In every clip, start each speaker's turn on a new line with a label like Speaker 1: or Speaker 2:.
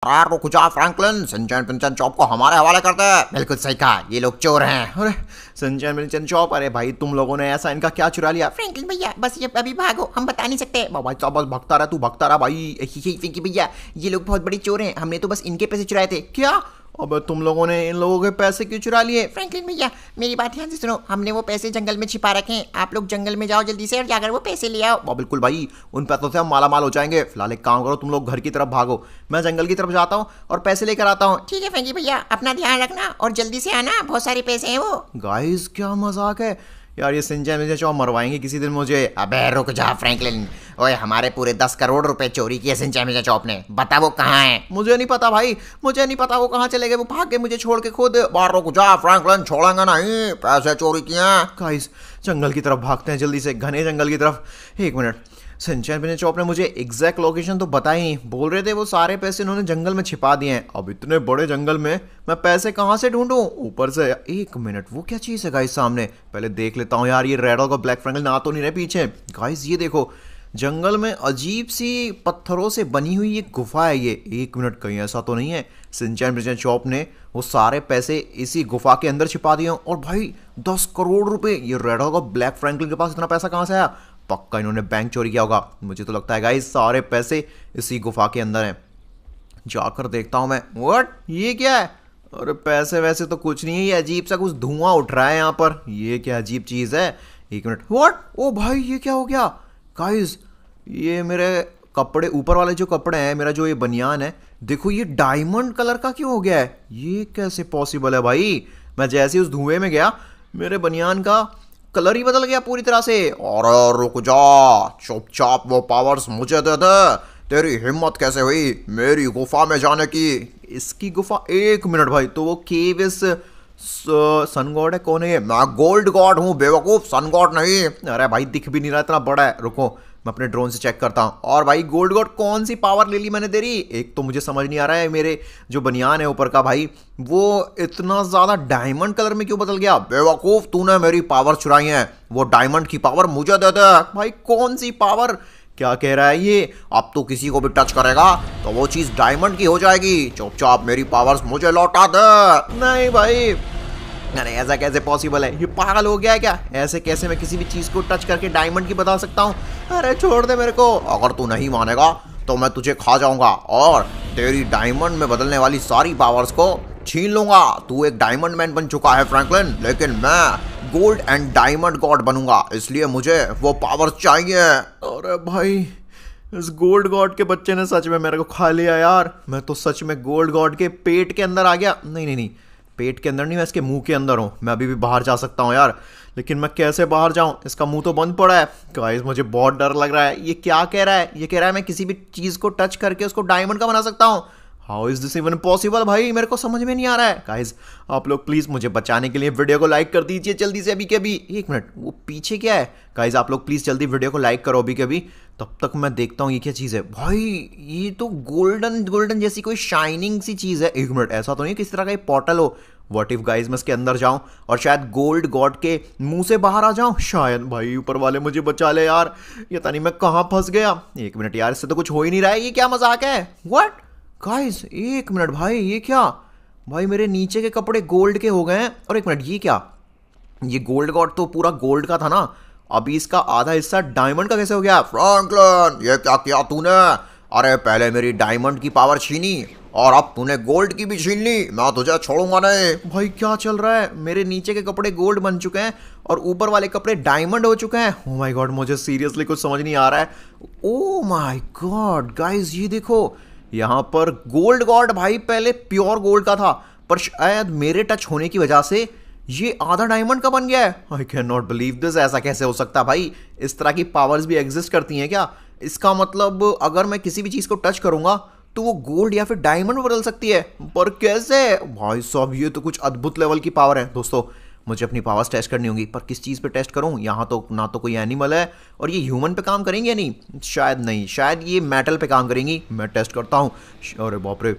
Speaker 1: यार रुक जा फ्रैंकलिन, सिंचैन पिंचैन चॉप को हमारे हवाले कर दे। बिल्कुल सही कहा, ये लोग चोर हैं।
Speaker 2: अरे सिंचैन पिंचैन चॉप, अरे भाई तुम लोगों ने ऐसा इनका क्या चुरा लिया?
Speaker 3: फ्रैंकलिन भैया बस ये अभी भागो, हम बता नहीं सकते।
Speaker 2: भाई साहब बस भगता रहा, तू भगता रहा भाई।
Speaker 3: फिंकी भैया ये लोग बहुत बड़ी चोर हैं, हमने तो बस इनके पैसे चुराए थे।
Speaker 2: क्या? अबे तुम लोगों ने इन लोगों के पैसे क्यों चुरा लिए?
Speaker 3: फ्रैंकलिन भैया मेरी बात ध्यान से सुनो, हमने वो पैसे जंगल में छिपा रखे हैं, आप लोग जंगल में जाओ जल्दी से और जाकर वो पैसे ले आओ।
Speaker 2: बिल्कुल भाई, उन पैसों से हम माला माल हो जाएंगे। फिलहाल एक काम करो, तुम लोग घर की तरफ भागो, मैं जंगल की तरफ जाता हूँ और पैसे लेकर आता हूँ।
Speaker 3: ठीक है फ्रैंकी भैया, अपना ध्यान रखना और जल्दी से आना, बहुत सारे पैसे हैं वो।
Speaker 2: गाइस क्या मजाक है यार, ये सिंचैन मुझे चौ मरवाएंगे किसी दिन मुझे।
Speaker 1: अबे रुक जा फ्रैंकलिन, ओए हमारे पूरे 10 करोड़ रुपए चोरी किए सिंचैन चॉप ने, बता वो कहाँ है?
Speaker 2: मुझे नहीं पता भाई, मुझे नहीं पता वो कहाँ चले गए, वो भाग गए मुझे छोड़ के खुद।
Speaker 1: बाहर रुक जा फ्रैंकलिन, छोड़ेंगे नहीं, पैसे चोरी किए।
Speaker 2: गाइस जंगल की तरफ भागते हैं जल्दी से, घने जंगल की तरफ। एक मिनट, सिंचैन चॉप ने मुझे एग्जैक्ट लोकेशन तो बताई नहीं, बोल रहे थे वो सारे पैसे उन्होंने जंगल में छिपा दिए हैं। अब इतने बड़े जंगल में मैं पैसे कहाँ से ढूंढूं? ऊपर से एक मिनट, वो क्या चीज़ है गाइस सामने? पहले देख लेता हूँ यार, ये रेड और ब्लैक फ्रैंकलिन ना तो नहीं रहे पीछे। गाइस ये देखो, जंगल में अजीब सी पत्थरों से बनी हुई एक गुफा है ये। एक मिनट, कहीं ऐसा तो नहीं है सिंचैन चॉप ने वो सारे पैसे इसी गुफा के अंदर छिपा दिए? और भाई 10 करोड़ रुपए, ये रेड और ब्लैक फ्रैंकलिन के पास इतना पैसा कहाँ से आया? पक्का इन्होंने बैंक चोरी किया होगा, मुझे तो लगता है गाइस सारे पैसे इसी गुफा के अंदर हैं। जाकर देखता हूं मैं। व्हाट, ये क्या है? अरे पैसे वैसे तो कुछ नहीं है, ये अजीब सा कुछ धुआं उठ रहा है यहाँ पर, ये क्या अजीब चीज है? एक मिनट, व्हाट, ओ भाई ये क्या हो गया? गाइस ये मेरे कपड़े, ऊपर वाले जो कपड़े हैं, मेरा जो ये बनियान है, देखो ये डायमंड कलर का क्यों हो गया है? ये कैसे पॉसिबल है भाई? मैं जैसे उस धुएं में गया, मेरे बनियान का कलर ही बदल गया पूरी तरह से।
Speaker 1: और रुक जा, चुपचाप वो पावर्स मुझे दे दे। तेरी हिम्मत कैसे हुई मेरी गुफा में जाने की?
Speaker 2: इसकी गुफा? एक मिनट भाई, तो वो केव इस सन गॉड है? कौन है ये?
Speaker 1: मैं गोल्ड गॉड हूँ बेवकूफ, सन गॉड नहीं।
Speaker 2: अरे भाई दिख भी नहीं रहा, इतना बड़ा है। रुको मैं अपने ड्रोन से चेक करता हूँ। और भाई गोल्ड गॉड कौन सी पावर ले ली मैंने तेरी? एक तो मुझे समझ नहीं आ रहा है, मेरे जो बनियान है ऊपर का भाई, वो इतना ज्यादा डायमंड कलर में क्यों बदल गया?
Speaker 1: बेवकूफ, तूने मेरी पावर चुराई है, वो डायमंड की पावर मुझे दे दे।
Speaker 2: भाई कौन सी पावर? क्या कह रहा है ये?
Speaker 1: अब तू किसी को भी टच करेगा तो वो चीज डायमंड की हो जाएगी। चुपचाप मेरी पावर्स मुझे लौटा दे।
Speaker 2: नहीं भाई, अरे ऐसा कैसे पॉसिबल है? ये पागल हो गया है क्या? ऐसे कैसे मैं किसी भी चीज को टच करके डायमंड की बता सकता हूँ? अरे छोड़ दे मेरे को।
Speaker 1: अगर तू नहीं मानेगा तो मैं तुझे खा जाऊंगा और तेरी डायमंड में बदलने वाली सारी पावर्स को छीन लूंगा। तू एक डायमंड मैन बन चुका है फ्रैंकलिन, लेकिन मैं गोल्ड एंड डायमंड गॉड बनूंगा, इसलिए मुझे वो पावर चाहिए।
Speaker 2: अरे भाई इस गोल्ड गॉड के बच्चे ने सच में मेरे को खा लिया यार। मैं तो सच में गोल्ड गॉड के पेट के अंदर आ गया। नहीं नहीं नहीं, पेट के अंदर नहीं, मैं इसके मुंह के अंदर हूँ। मैं अभी भी बाहर जा सकता हूँ यार, लेकिन मैं कैसे बाहर जाऊँ? इसका मुंह तो बंद पड़ा है। गाइस मुझे बहुत डर लग रहा है। ये क्या कह रहा है? ये कह रहा है मैं किसी भी चीज को टच करके उसको डायमंड का बना सकता हूँ। How is this even possible? भाई मेरे को समझ में नहीं आ रहा है। गाइस आप लोग प्लीज मुझे बचाने के लिए वीडियो को लाइक कर दीजिए जल्दी से अभी के अभी। एक मिनट, वो पीछे क्या है? गाइस आप लोग प्लीज जल्दी वीडियो को लाइक करो अभी के अभी, तब तक मैं देखता हूँ ये क्या चीज़ है। भाई ये तो गोल्डन गोल्डन जैसी कोई शाइनिंग सी चीज़ है। एक मिनट, ऐसा तो नहीं किस तरह का ये पोर्टल हो? व्हाट इफ गाइस मैं इसके अंदर जाऊं और शायद गोल्ड गॉड के मुंह से बाहर आ जाऊं? शायद। भाई ऊपर वाले मुझे बचा ले यार, ये नहीं मैं कहां फंस गया। एक मिनट यार, इससे तो कुछ हो ही नहीं रहा है। ये क्या मजाक है? व्हाट गाइस, एक मिनट भाई, ये क्या? भाई मेरे नीचे के कपड़े गोल्ड के हो गए हैं। और एक मिनट, ये क्या? ये गोल्ड गॉड तो पूरा गोल्ड का था ना, अभी इसका आधा हिस्सा डायमंड का कैसे हो गया?
Speaker 1: फ्रैंकलिन ये क्या किया तूने? अरे पहले मेरी डायमंड की पावर छीनी और अब तूने गोल्ड की भी छीन ली, मैं तुझे छोड़ूंगा नहीं।
Speaker 2: भाई क्या चल रहा है? मेरे नीचे के कपड़े गोल्ड बन चुके हैं और ऊपर वाले कपड़े डायमंड हो चुके हैं। ओह माय गॉड, मुझे सीरियसली कुछ समझ नहीं आ रहा है। ओह माय गॉड गाइस, ये देखो यहाँ पर गोल्ड गॉड भाई पहले प्योर गोल्ड का था, पर शायद मेरे टच होने की वजह से ये आधा डायमंड का बन गया है। I can not believe this, ऐसा कैसे हो सकता है भाई? इस तरह की पावर्स भी एग्जिस्ट करती हैं क्या? इसका मतलब अगर मैं किसी भी चीज को टच करूंगा तो वो गोल्ड या फिर डायमंड बदल सकती है, पर कैसे? भाई साहब ये तो कुछ अद्भुत लेवल की पावर है। दोस्तों मुझे अपनी पावर्स टेस्ट करनी होगी, पर किस चीज़ पे टेस्ट करूं? यहाँ तो ना तो कोई एनिमल है, और ये ह्यूमन पे काम करेंगे या नहीं? शायद नहीं, शायद ये मेटल पे काम करेंगी। मैं टेस्ट करता हूँ। अरे बाप रे,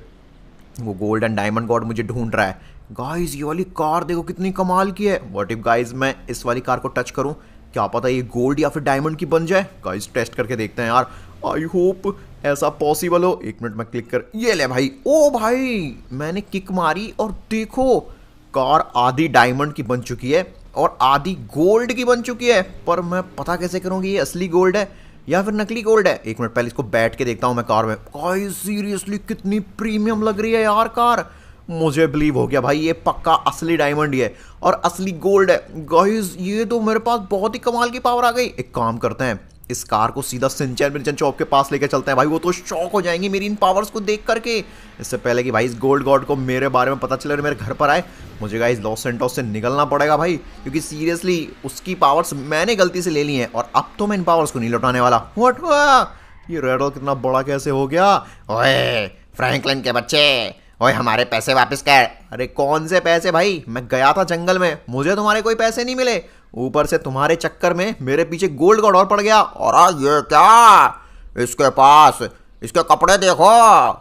Speaker 2: वो गोल्ड एंड डायमंड गॉड मुझे ढूंढ रहा है। गाइस ये वाली कार देखो कितनी कमाल की है। व्हाट इफ गाइस मैं इस वाली कार को टच करूं, क्या पता ये गोल्ड या फिर डायमंड की बन जाए। गाइस टेस्ट करके देखते हैं यार। आई होप ऐसा पॉसिबल हो? एक मिनट में क्लिक कर, ये ले भाई। ओ भाई मैंने किक मारी और देखो कार आधी डायमंड की बन चुकी है और आधी गोल्ड की बन चुकी है। पर मैं पता कैसे करूंगी ये असली गोल्ड है या फिर नकली गोल्ड है? एक मिनट पहले इसको बैठ के देखता हूं मैं कार में। गाइस सीरियसली कितनी प्रीमियम लग रही है यार कार। मुझे बिलीव हो गया भाई ये पक्का असली डायमंड ही है और असली गोल्ड है। गाइस ये तो मेरे पास बहुत ही कमाल की पावर आ गई। एक काम करते हैं, इस कार को सीधा सिंचैन मिंचन चौक के पास लेके चलते हैं भाई। वो तो शॉक हो जाएंगे मेरी इन पावर्स को देख करके। इससे पहले कि भाई इस गोल्ड गॉड को मेरे बारे में पता चले और मेरे घर पर आए, मुझे गाइस लॉस सेंटोस से निकलना पड़ेगा भाई, क्योंकि सीरियसली उसकी पावर्स मैंने गलती से ले ली हैं और अब तो मैं इन पावर्स को नहीं लौटाने वाला। व्हाट हुआ? ये रेडल कितना बड़ा कैसे हो गया?
Speaker 3: ओए फ्रैंकलिन के बच्चे, ओए हमारे पैसे वापस कर।
Speaker 2: अरे कौन से पैसे भाई? मैं गया था जंगल में, मुझे तुम्हारे कोई पैसे नहीं मिले। ऊपर से तुम्हारे चक्कर में मेरे पीछे गोल्ड गॉड और पड़ गया।
Speaker 1: और ये क्या, इसके पास इसके कपड़े देखो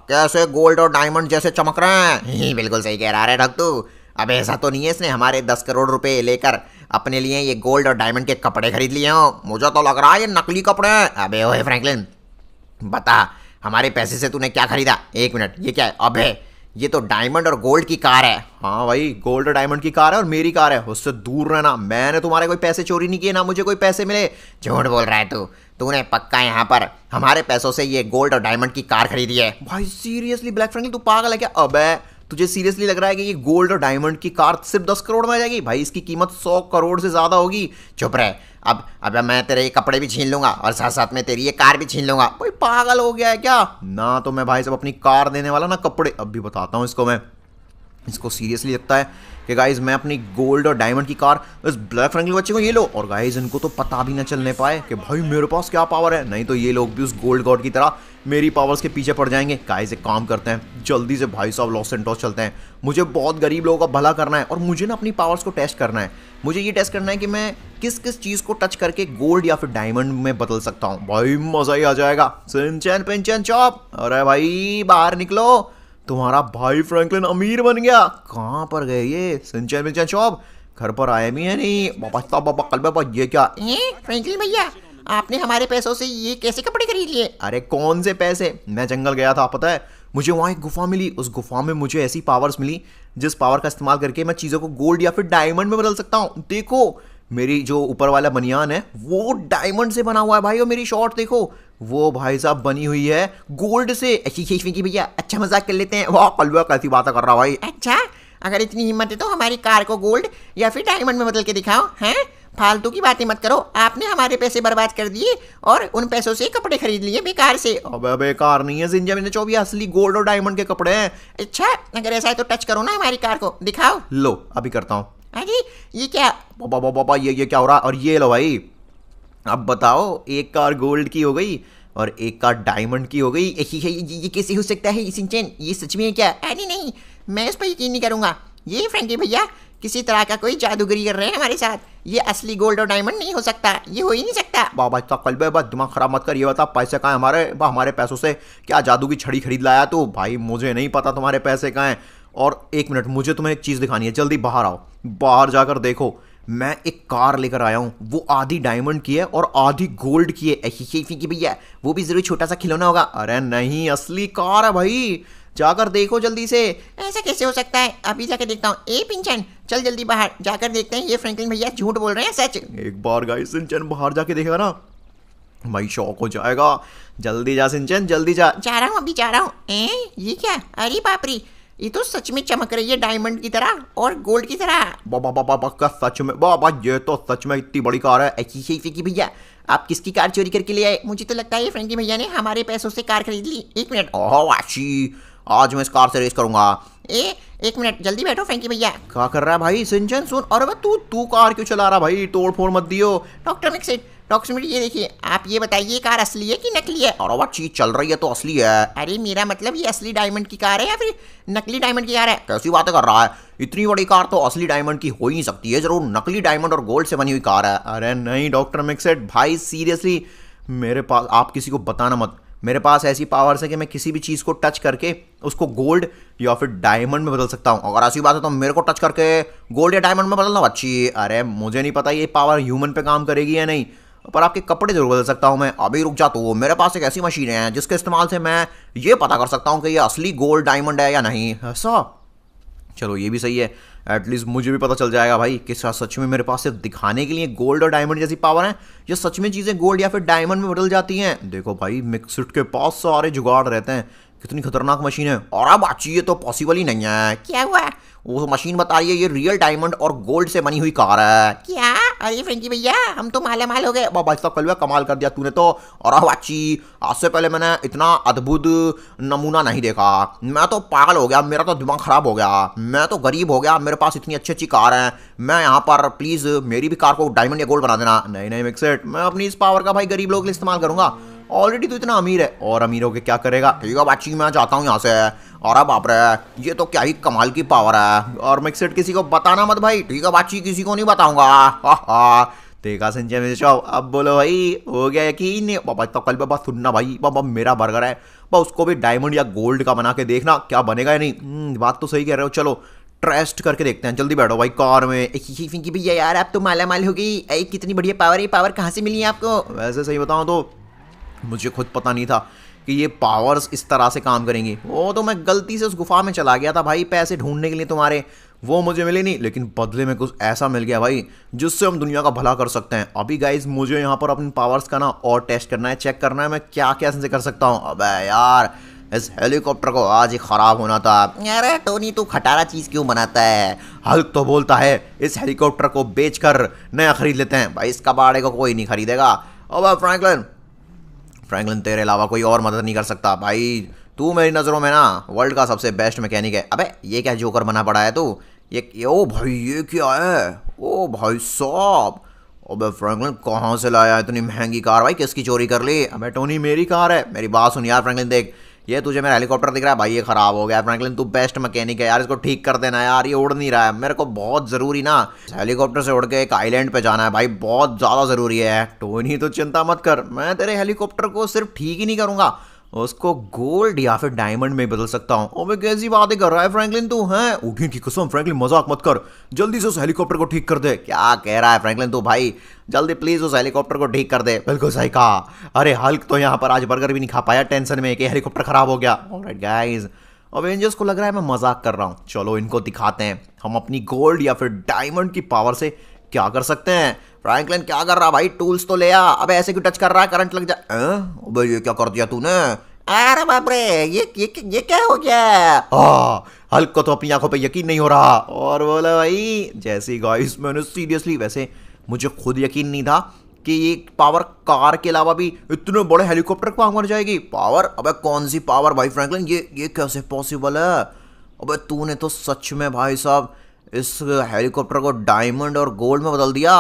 Speaker 1: कैसे गोल्ड और डायमंड जैसे चमक रहे हैं।
Speaker 3: बिल्कुल सही कह रहा है ढक तू। अब ऐसा तो नहीं है इसने हमारे 10 करोड़ रुपए लेकर अपने लिए ये गोल्ड और डायमंड के कपड़े खरीद लिए हो?
Speaker 1: मुझे तो लग रहा है ये नकली कपड़े हैं।
Speaker 3: अबे ओए फ्रैंकलिन, बता हमारे पैसे से तूने क्या खरीदा? एक मिनट, ये क्या है? अबे ये तो डायमंड और गोल्ड की कार है।
Speaker 2: हाँ भाई गोल्ड और डायमंड की कार है और मेरी कार है, उससे दूर रहना। मैंने तुम्हारे कोई पैसे चोरी नहीं किए, ना मुझे कोई पैसे मिले।
Speaker 3: झूठ बोल रहा है तू। तूने पक्का यहाँ पर हमारे पैसों से ये गोल्ड और डायमंड की कार खरीदी है?
Speaker 2: भाई सीरियसली ब्लैक फ्रैंकलिन तू पागल है क्या? अबे तुझे सीरियसली लग रहा है कि ये गोल्ड और डायमंड की कार सिर्फ 10 करोड़ में आ जाएगी? भाई इसकी कीमत 100 करोड़ से ज्यादा होगी।
Speaker 3: चुप रहे। अब मैं तेरे ये कपड़े भी छीन लूंगा और साथ साथ में तेरी ये कार भी छीन लूंगा।
Speaker 2: भाई पागल हो गया है क्या? ना तो मैं भाई सब अपनी कार देने वाला, ना कपड़े। अब भी बताता हूँ इसको मैं। इसको सीरियसली लगता है कि गाइज मैं अपनी गोल्ड और डायमंड की कार इस ब्लैक फ्रैंकलिन बच्चे को ये लो, और गाइज इनको तो पता भी ना चलने पाए कि भाई मेरे पास क्या पावर है। नहीं तो ये लोग भी उस गोल्ड गॉड की तरह मेरी पावर्स के पीछे पड़ जाएंगे। गाइज एक काम करते हैं, जल्दी से भाई साहब लॉस सेंटोस चलते हैं। मुझे बहुत गरीब लोगों का भला करना है और मुझे ना अपनी पावर्स को टेस्ट करना है। मुझे ये टेस्ट करना है कि मैं किस किस चीज़ को टच करके गोल्ड या फिर डायमंड में बदल सकता हूँ। भाई मजा ही आ जाएगा। सिंचैन पिंचैन चॉप, अरे भाई बाहर निकलो, तुम्हारा भाई फ्रैंकलिन अमीर बन गया। कहाँ पर गए ये सिंचैन पिंचैन चॉप? घर पर आए भी है नहीं। बाबा कल बाबा ये क्या?
Speaker 3: फ्रैंकलिन भैया, आपने हमारे पैसों से ये कैसे कपड़े खरीद लिए?
Speaker 2: अरे कौन से पैसे? मैं जंगल गया था, पता है मुझे वहाँ एक गुफा मिली। उस गुफा में मुझे ऐसी पावर्स मिली जिस पावर का इस्तेमाल करके मैं चीज़ों को गोल्ड या फिर डायमंड में बदल सकता हूँ। देखो मेरी जो ऊपर वाला बनियान है वो डायमंड से बना हुआ है भाई, और मेरी शॉर्ट देखो वो भाई साहब बनी हुई है गोल्ड से।
Speaker 3: की भैया अच्छा मजाक कर लेते हैं। वाह
Speaker 2: कलवा कैसी बातें कर रहा भाई।
Speaker 3: अच्छा अगर इतनी हिम्मत है तो हमारी कार को गोल्ड या फिर डायमंड में बदल के दिखाओ। हैं फालतू की बातें मत करो। आपने हमारे पैसे बर्बाद कर दिए और उन पैसों से कपड़े खरीद लिए बेकार से।
Speaker 2: अबे बेकार नहीं है सिंचैन पिंचैन चॉप, ये असली गोल्ड और डायमंड के कपड़े हैं।
Speaker 3: अच्छा अगर ऐसा है तो टच करो ना हमारी कार को, दिखाओ।
Speaker 2: लो अभी करता हूँ।
Speaker 3: अरे ये क्या?
Speaker 2: बाबा ये क्या हो रहा? और ये लो भाई। अब बताओ, एक कार गोल्ड की हो गई और एक कार डायमंड की हो गई।
Speaker 3: ये कैसे हो सकता है सिंचैन? ये सच में है क्या? अरे नहीं, मैं इस पर यकीन नहीं करूंगा। ये फ्रैंकलिन भैया किसी तरह का कोई जादूगरी कर रहे हैं हमारे साथ। ये असली गोल्ड और डायमंड नहीं हो सकता, ये हो ही नहीं सकता।
Speaker 2: बाबा इतना कलबे बस दिमाग खराब मत कर। ये बता पैसे कहाँ हैं हमारे? हमारे पैसों से क्या जादू की छड़ी खरीद लाया तू? भाई मुझे नहीं पता तुम्हारे पैसे कहाँ हैं। और एक मिनट, मुझे तुम्हें एक चीज़ दिखानी है, जल्दी बाहर आओ। बाहर जाकर देखो, मैं एक कार लेकर आया हूँ। वो आधी डायमंड की है और आधी गोल्ड की है।
Speaker 3: ऐसी भैया वो भी जरूर छोटा सा खिलौना होगा।
Speaker 2: अरे नहीं, असली कार है भाई, जाकर देखो जल्दी से।
Speaker 3: ऐसा कैसे हो सकता है? अभी जाकर देखता हूँ। ए पिंचन चल जल्दी बाहर जाकर देखते हैं ये फ्रैंकलिन भैया झूठ बोल रहे हैं सच।
Speaker 2: एक बार गाइस सिंचैन बाहर जाके देखेगा ना भाई शौक हो जाएगा। जल्दी जा सिंचैन, जल्दी जा।
Speaker 3: जा रहा हूँ, अभी जा रहा हूँ। ये क्या? अरे बाप रे, ये तो सच में चमक रही है डायमंड की तरह और गोल्ड की तरह।
Speaker 2: बाबा का सच में? बाबा ये तो सच में इतनी बड़ी कार है।
Speaker 3: ऐसी भैया आप किसकी कार चोरी करके ले आए? मुझे तो लगता है ये फ्रैंकलिन भैया ने हमारे पैसों से कार खरीद ली। एक मिनट।
Speaker 1: ओह वाशी, आज मैं इस कार से रेस करूंगा।
Speaker 3: एक मिनट जल्दी बैठो फ्रैंकी भैया।
Speaker 2: क्या कर रहा है भाई सिंचैन? सुन, अरे तू कार क्यों चला रहा भाई? तोड़ फोड़ मत दियो।
Speaker 3: डॉक्टर मिक्सिट ये देखिए, आप ये बताइए ये कार असली है कि नकली है?
Speaker 1: और वह चीज चल रही है तो असली है।
Speaker 3: अरे मेरा मतलब ये असली डायमंड की कार है या फिर नकली डायमंड की कार है?
Speaker 1: कैसी बातें कर रहा है? इतनी बड़ी कार तो असली डायमंड की हो ही नहीं सकती है, जरूर नकली डायमंड और गोल्ड से बनी हुई कार है।
Speaker 2: अरे नहीं डॉक्टर मिक्सिट भाई, सीरियसली मेरे पास, आप किसी को बताना मत, मेरे पास ऐसी पावर्स है कि मैं किसी भी चीज़ को टच करके उसको गोल्ड या फिर डायमंड में बदल सकता हूँ।
Speaker 1: अगर ऐसी बात है तो मेरे को टच करके गोल्ड या डायमंड में बदलना अच्छी।
Speaker 2: अरे मुझे नहीं पता ये पावर ह्यूमन पे काम करेगी या नहीं।
Speaker 1: पर आपके कपड़े जरूर बदल सकता हूँ मैं। अभी रुक जा तू, मेरे पास एक ऐसी मशीन है जिसके इस्तेमाल से मैं ये पता कर सकता हूँ कि ये असली गोल्ड डायमंड है या नहीं। ऐसा? चलो ये भी सही है, एटलीस्ट मुझे भी पता चल जाएगा भाई कि सच में मेरे पास सिर्फ दिखाने के लिए गोल्ड और डायमंड जैसी पावर है या सच में चीज़ें गोल्ड या फिर डायमंड में बदल जाती हैं। देखो भाई मिक्सिट के पास सारे जुगाड़ रहते हैं, कितनी खतरनाक मशीन है। और अब बाची ये तो पॉसिबल ही नहीं है।
Speaker 3: क्या हुआ?
Speaker 1: वो मशीन बता रही है ये रियल डायमंड और गोल्ड से बनी हुई कार है।
Speaker 3: क्या? अरे फ्रेंकी भैया, हम तो माला माल हो गए।
Speaker 1: बाबा इसका कलवा कमाल कर दिया तूने तो। और अब बाची आज से पहले मैंने इतना अद्भुत नमूना नहीं देखा। मैं तो पागल हो गया, मेरा तो दिमाग खराब हो गया, मैं तो गरीब हो गया, मेरे पास इतनी अच्छी अच्छी कार है। मैं यहाँ पर प्लीज मेरी भी कार को डायमंड या गोल्ड बना देना। नहीं नहीं मिक्सेट, मैं अपनी इस पावर का भाई गरीब लोगों के लिए इस्तेमाल करूंगा। ऑलरेडी तो इतना अमीर है और अमीर होके क्या करेगा। ठीक है बाची मैं जाता हूँ यहाँ से। और अब बाप रे ये तो क्या ही कमाल की पावर है। और मिक्सेट किसी को बताना मत भाई। ठीक है बाची किसी को नहीं बताऊंगा। हा देखा संजय मेरे शो। अब बोलो भाई हो गया यकीन? बाबा तो कल बाबा सुनना भाई, बाबा मेरा बर्गर है बाबा, उसको भी डायमंड या गोल्ड का बना के देखना क्या बनेगा या नहीं। बात तो सही कह रहे हो। चलो टेस्ट करके देखते हैं, जल्दी बैठो भाई कार में।
Speaker 3: फ्रेंकी भैया यार आप तो माला माल हो गई। अरे कितनी बढ़िया पावर है, पावर कहाँ से मिली आपको?
Speaker 1: वैसे सही बताऊं तो मुझे खुद पता नहीं था कि ये पावर्स इस तरह से काम करेंगी। वो तो मैं गलती से उस गुफा में चला गया था भाई पैसे ढूंढने के लिए तुम्हारे, वो मुझे मिले नहीं, लेकिन बदले में कुछ ऐसा मिल गया भाई जिससे हम दुनिया का भला कर सकते हैं। अभी गाइज मुझे यहाँ पर अपनी पावर्स का ना और टेस्ट करना है, चेक करना है मैं क्या क्या से कर सकता हूँ। अबे यार इस हेलीकॉप्टर को आज ही खराब होना था।
Speaker 3: अरे टोनी तू खटारा चीज क्यों बनाता है?
Speaker 1: हल्क तो बोलता है इस हेलीकॉप्टर को बेचकर नया खरीद लेते हैं। भाई इस कबाड़े को कोई नहीं खरीदेगा। अब फ्रैंकलिन तेरे अलावा कोई और मदद नहीं कर सकता भाई। तू मेरी नज़रों में ना वर्ल्ड का सबसे बेस्ट मैकेनिक है। अबे ये क्या जोकर बना पड़ा है तू? ये ओ भाई ये क्या है? ओ भाई साहब, अबे फ्रैंकलिन कहाँ से लाया इतनी महंगी कार भाई? किसकी चोरी कर ली? अबे टोनी मेरी कार है। मेरी बात सुन यार फ्रैंकलिन, देख ये तुझे मेरा हेलीकॉप्टर दिख रहा है भाई, ये खराब हो गया। फ्रैंकलिन तू बेस्ट मैकेनिक है यार, इसको ठीक कर देना यार, ये उड़ नहीं रहा है। मेरे को बहुत ज़रूरी ना हेलीकॉप्टर से उड़ के एक आइलैंड पे जाना है भाई, बहुत ज़्यादा ज़रूरी है। टोनी तो चिंता मत कर, मैं तेरे हेलीकॉप्टर को सिर्फ ठीक ही नहीं करूँगा, उसको गोल्ड या फिर डायमंड में बदल सकता हूँ। अबे कैसी बातें कर रहा है फ्रैंकलिन तू? हैं उठी की कसम फ्रैंकलिन, मजाक मत कर, जल्दी से उस हेलीकॉप्टर को ठीक कर दे। क्या कह रहा है फ्रैंकलिन तू भाई? जल्दी प्लीज उस हेलीकॉप्टर को ठीक कर दे। बिल्कुल सही कहा। अरे हल्क तो यहाँ पर आज बर्गर भी नहीं खा पाया टेंशन में कि हेलीकॉप्टर खराब हो गया। ऑलराइट गाइस, अवेंजर्स को लग रहा है मैं मजाक कर रहा हूँ। चलो इनको दिखाते हैं हम अपनी गोल्ड या फिर डायमंड की पावर से क्या कर सकते हैं। फ्रैंकलिन क्या कर रहा भाई? टूल्स तो ले आ। अब ऐसे क्यों टच कर रहा है? करंट लग जाए। अबे ये क्या कर दिया तूने?
Speaker 3: अरे बाप रे ये क्या हो गया?
Speaker 1: हल्क को तो अपनी आंखों पे यकीन नहीं हो रहा और बोला भाई जैसे गाइस मैंने सीरियसली, वैसे मुझे खुद यकीन नहीं था कि ये पावर कार के अलावा भी इतने बड़े हेलीकॉप्टर को आग जाएगी। पावर? अबे कौन सी पावर भाई फ्रैंकलिन? ये कैसे पॉसिबल है? अबे तूने तो सच में भाई साहब इस हेलीकॉप्टर को डायमंड और गोल्ड में बदल दिया।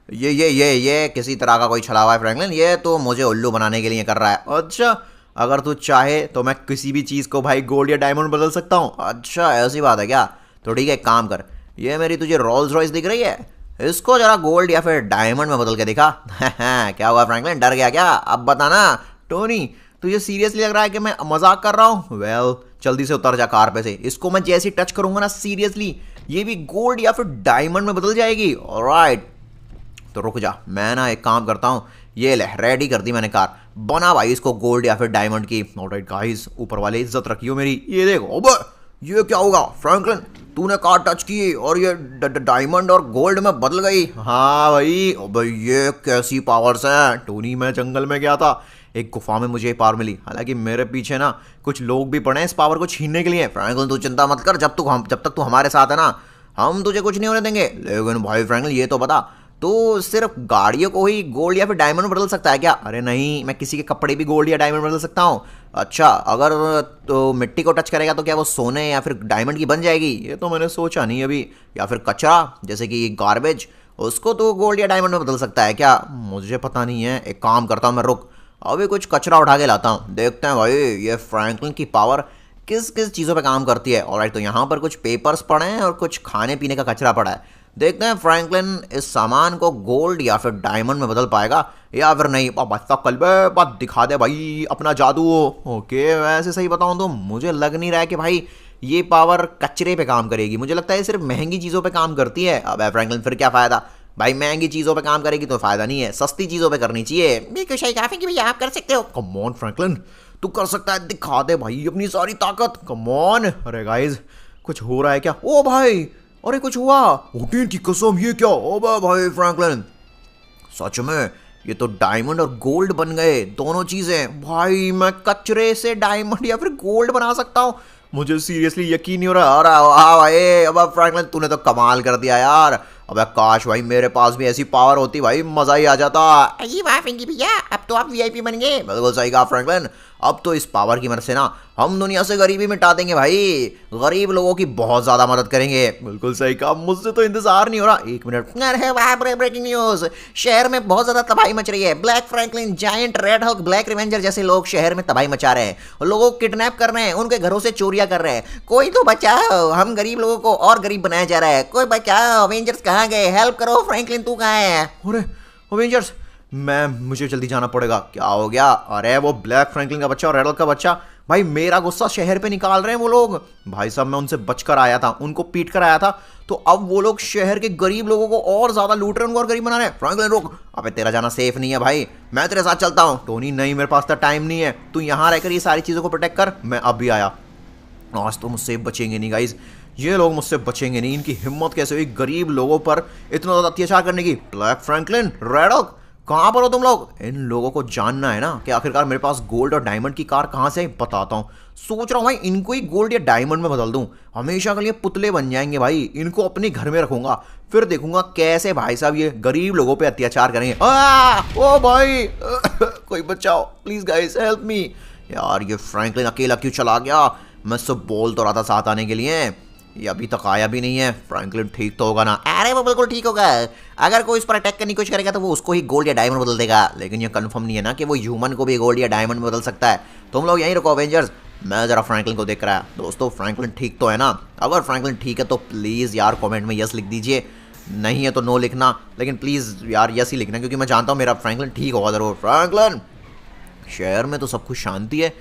Speaker 1: ये किसी तरह का कोई छलावा है फ्रैंकलिन, ये तो मुझे उल्लू बनाने के लिए कर रहा है। अच्छा अगर तू चाहे तो मैं किसी भी चीज़ को भाई गोल्ड या डायमंड बदल सकता हूँ। अच्छा ऐसी बात है क्या? तो ठीक है एक काम कर, ये मेरी तुझे रोल्स रॉयस दिख रही है, इसको जरा गोल्ड या फिर डायमंड में बदल के दिखा। क्या हुआ फ्रैंकलिन, डर गया क्या? अब बताना। टोनी तुझे सीरियसली लग रहा है कि मैं मजाक कर रहा हूँ? वेल जल्दी से उतर जा कार पे से, इसको मैं जैसे टच करूंगा ना सीरियसली ये भी गोल्ड या फिर डायमंड में बदल जाएगी। ऑलराइट तो रुक जा, मैं ना एक काम करता हूँ, ये ले रेडी कर दी मैंने कार, बना भाई इसको गोल्ड या फिर डायमंड की। ऑलराइट गाइस ऊपर वाले इज्जत रखियो मेरी। ये देखो अबे ये क्या होगा फ्रैंकलिन, तूने कार टच की और ये डायमंड और गोल्ड में बदल गई। हाँ भाई अबे ये कैसी पावर्स हैं? टोनी मैं जंगल में गया था, एक गुफा में मुझे ये पावर मिली, हालांकि मेरे पीछे ना कुछ लोग भी पड़े हैं इस पावर को छीनने के लिए। फ्रैंकलिन तू चिंता मत कर, जब तक तू हमारे साथ है ना हम तुझे कुछ नहीं होने देंगे। लेकिन भाई फ्रैंकलिन ये तो बता, तो सिर्फ गाड़ियों को ही गोल्ड या फिर डायमंड बदल सकता है क्या? अरे नहीं, मैं किसी के कपड़े भी गोल्ड या डायमंड बदल सकता हूँ। अच्छा अगर तो मिट्टी को टच करेगा तो क्या वो सोने या फिर डायमंड की बन जाएगी? ये तो मैंने सोचा नहीं अभी। या फिर कचरा जैसे कि गार्बेज, उसको तो गोल्ड या डायमंड में बदल सकता है क्या? मुझे पता नहीं है, एक काम करता हूँ मैं, रुक अभी कुछ कचरा उठा के लाता हूँ, देखते हैं भाई ये फ्रैंकलिन की पावर किस किस चीज़ों पे काम करती है। ऑलराइट तो यहाँ पर कुछ पेपर्स पड़े हैं और कुछ खाने पीने का कचरा पड़ा है, देखते हैं फ्रैंकलिन इस सामान को गोल्ड या फिर डायमंड में बदल पाएगा या फिर नहीं। बच्चा कल बात दिखा दे भाई अपना जादू। ओके वैसे सही बताऊँ तो मुझे लग नहीं रहा है कि भाई ये पावर कचरे पे काम करेगी, मुझे लगता है ये सिर्फ महंगी चीज़ों पे काम करती है। अब फ्रैंकलिन फिर क्या फ़ायदा, भाई महंगी चीजों पे काम करेगी तो फायदा नहीं है, सस्ती चीजों पे करनी चाहिए।
Speaker 3: बिल्कुल सही कहा फ्रैंकी भैया, आप कर सकते हो।
Speaker 2: कम ऑन फ्रैंकलिन, तू कर सकता है, दिखा दे भाई अपनी सारी ताकत, कम ऑन। अरे गाइस कुछ हो रहा है क्या? ओ भाई, अरे कुछ हुआ, ओडिन की कसम, ये क्या? ओ भाई फ्रैंकलिन, सच में ये तो डायमंड और गोल्ड बन गए, दोनों चीजें। भाई मैं कचरे से डायमंड या फिर गोल्ड बना सकता हूँ, मुझे सीरियसली यकीन नहीं हो रहा। अरे वाह भाई, अब फ्रैंकलिन तूने तो कमाल कर दिया यार। अबे काश भाई मेरे पास भी ऐसी पावर होती, भाई मजा ही आ जाता।
Speaker 3: अरे वाह फ्रैंकी भैया, अब तो आप वीआईपी बन गए।
Speaker 1: बिल्कुल सही कहा फ्रैंकलिन, अब तो इस पावर की मदद से ना हम दुनिया से गरीबी मिटा देंगे भाई, गरीब लोगों की बहुत ज्यादा मदद करेंगे।
Speaker 2: बिल्कुल सही कहा, मुझसे तो इंतजार नहीं हो रहा। एक मिनट,
Speaker 3: अरे वाह, ब्रेकिंग न्यूज, शहर में बहुत ज्यादा तबाही मच रही है। Black Franklin, Giant, Red Hawk, Black Revenger जैसे लोग शहर में तबाही मचा रहे हैं, लोगों को किडनैप कर रहे हैं, उनके घरों से चोरियां कर रहे हैं। कोई तो बचाओ, हम गरीब लोगों को और गरीब बनाया जा रहा है। कोई बचाओ, अवेंजर्स कहाँ गए? हेल्प करो, फ्रैंकलिन तू कहाँ है?
Speaker 2: अरे अवेंजर्स, मुझे जल्दी जाना पड़ेगा। क्या हो गया? अरे वो ब्लैक फ्रैंकलिन का बच्चा और रेड हॉक का बच्चा, भाई मेरा गुस्सा शहर पे निकाल रहे हैं वो लोग। भाई साहब मैं उनसे बचकर आया था, उनको पीट कर आया था, तो अब वो लोग शहर के गरीब लोगों को और ज्यादा लूट रहे हैं, उनको और गरीब बना रहे हैं। फ्रैंकलिन रोक, अबे तेरा जाना सेफ नहीं है भाई, मैं तेरे साथ चलता हूँ। टोनी नहीं, मेरे पास तो टाइम नहीं है, तू यहाँ रहकर ये सारी चीजों को प्रोटेक्ट कर, मैं अब भी आया। आज तो मुझसे बचेंगे नहीं गाइज, ये लोग मुझसे बचेंगे नहीं। इनकी हिम्मत कैसे हुई गरीब लोगों पर इतना ज्यादा अत्याचार करने की? ब्लैक फ्रैंकलिन, रेड हॉक, कहां पर हो तुम लोग? इन लोगों को जानना है ना कि आखिरकार मेरे पास गोल्ड और डायमंड की कार कहां से आई, बताता हूं। सोच रहा हूं भाई इनको ही गोल्ड या डायमंड में बदल दूं, हमेशा के लिए पुतले बन जाएंगे भाई। इनको अपने घर में रखूंगा, फिर देखूंगा कैसे भाई साहब ये गरीब लोगों पे अत्याचार करेंगे। ओ भाई कोई बचाओ प्लीज गाइस, हेल्प मी। यार ये फ्रैंकलिन अकेला क्यों चला गया? मैं सब बोल तो रहा था साथ आने के लिए, ये अभी तक आया भी नहीं है। फ्रैंकलिन ठीक तो होगा ना?
Speaker 3: अरे वो बिल्कुल ठीक होगा, अगर कोई इस पर अटैक करने की कोशिश करेगा तो वो उसको ही गोल्ड या डायमंड बदल देगा।
Speaker 1: लेकिन ये कंफर्म नहीं है ना कि वो ह्यूमन को भी गोल्ड या डायमंड में बदल सकता है। तुम लोग यहीं रुको अवेंजर्स, मैं जरा फ्रैंकलिन को देख रहा है। दोस्तों फ्रैंकलिन ठीक तो है ना? अगर फ्रैंकलिन ठीक है तो प्लीज़ यार कमेंट में यस लिख दीजिए, नहीं है तो नो लिखना, लेकिन प्लीज़ यार यस ही लिखना, क्योंकि मैं जानता हूँ मेरा फ्रैंकलिन ठीक होगा ज़रूर। फ्रैंकलिन, शहर में तो सब कुछ शांति है,